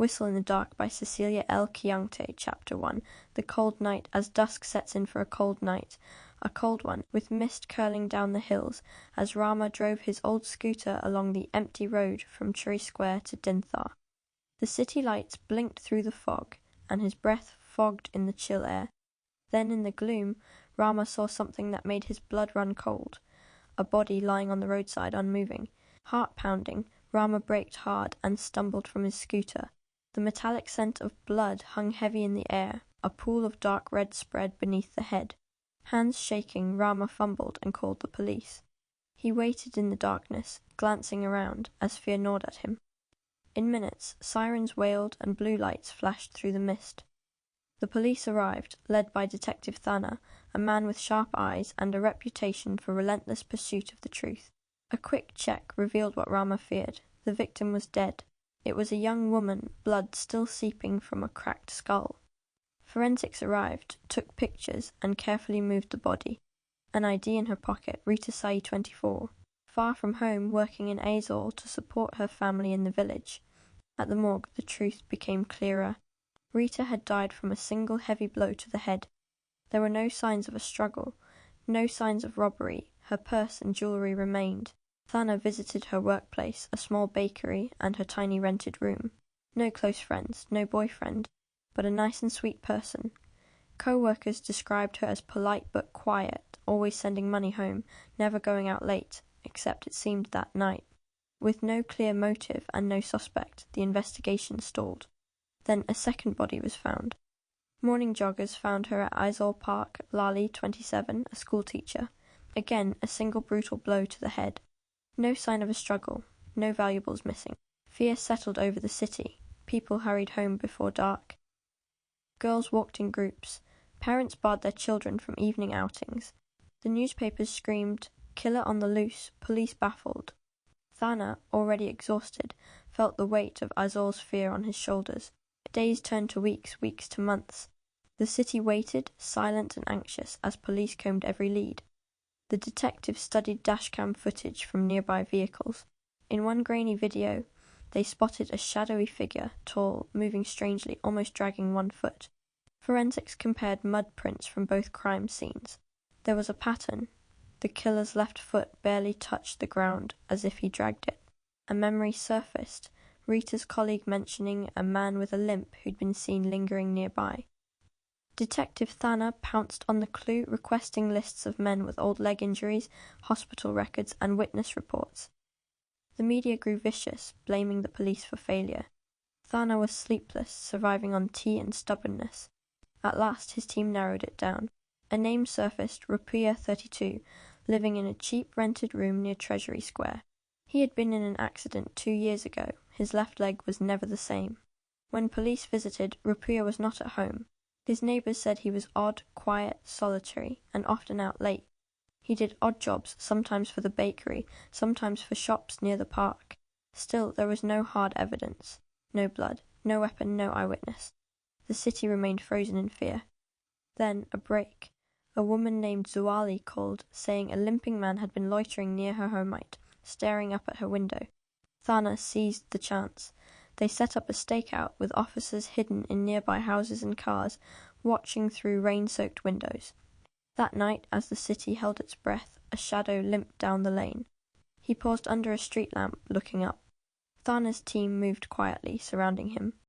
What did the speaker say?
Whistle in the Dark by Cecilia L. Chianti, Chapter 1. The cold night, as dusk sets in for a cold night, a cold one, with mist curling down the hills, as Rama drove his old scooter along the empty road from Churi Square to Dintha. The city lights blinked through the fog, and his breath fogged in the chill air. Then in the gloom, Rama saw something that made his blood run cold. A body lying on the roadside unmoving. Heart pounding, Rama braked hard and stumbled from his scooter. The metallic scent of blood hung heavy in the air, a pool of dark red spread beneath the head. Hands shaking, Rama fumbled and called the police. He waited in the darkness, glancing around, as fear gnawed at him. In minutes, sirens wailed and blue lights flashed through the mist. The police arrived, led by Detective Thana, a man with sharp eyes and a reputation for relentless pursuit of the truth. A quick check revealed what Rama feared. The victim was dead. It was a young woman, blood still seeping from a cracked skull. Forensics arrived, took pictures, and carefully moved the body. An ID in her pocket, Rita Sai, 24. Far from home, working in Azor to support her family in the village. At the morgue, the truth became clearer. Rita had died from a single heavy blow to the head. There were no signs of a struggle, no signs of robbery. Her purse and jewellery remained. Thana visited her workplace, a small bakery, and her tiny rented room. No close friends, no boyfriend, but a nice and sweet person. Co-workers described her as polite but quiet, always sending money home, never going out late, except it seemed that night. With no clear motive and no suspect, the investigation stalled. Then a second body was found. Morning joggers found her at Aizol Park, Lali, 27, a schoolteacher. Again, a single brutal blow to the head. No sign of a struggle, no valuables missing. Fear settled over the city. People hurried home before dark. Girls walked in groups. Parents barred their children from evening outings. The newspapers screamed, "Killer on the loose, police baffled." Thana, already exhausted, felt the weight of Azol's fear on his shoulders. Days turned to weeks, weeks to months. The city waited, silent and anxious, as police combed every lead. The detectives studied dashcam footage from nearby vehicles. In one grainy video, they spotted a shadowy figure, tall, moving strangely, almost dragging 1 foot. Forensics compared mud prints from both crime scenes. There was a pattern. The killer's left foot barely touched the ground, as if he dragged it. A memory surfaced, Rita's colleague mentioning a man with a limp who'd been seen lingering nearby. Detective Thana pounced on the clue, requesting lists of men with old leg injuries, hospital records, and witness reports. The media grew vicious, blaming the police for failure. Thana was sleepless, surviving on tea and stubbornness. At last, his team narrowed it down. A name surfaced, Rupiah, 32, living in a cheap rented room near Treasury Square. He had been in an accident 2 years ago. His left leg was never the same. When police visited, Rupiah was not at home. His neighbours said he was odd, quiet, solitary, and often out late. He did odd jobs, sometimes for the bakery, sometimes for shops near the park. Still, there was no hard evidence. No blood, no weapon, no eyewitness. The city remained frozen in fear. Then, a break. A woman named Zuali called, saying a limping man had been loitering near her homite, staring up at her window. Thana seized the chance. They set up a stakeout with officers hidden in nearby houses and cars, watching through rain-soaked windows. That night, as the city held its breath, a shadow limped down the lane. He paused under a street lamp, looking up. Thana's team moved quietly, surrounding him.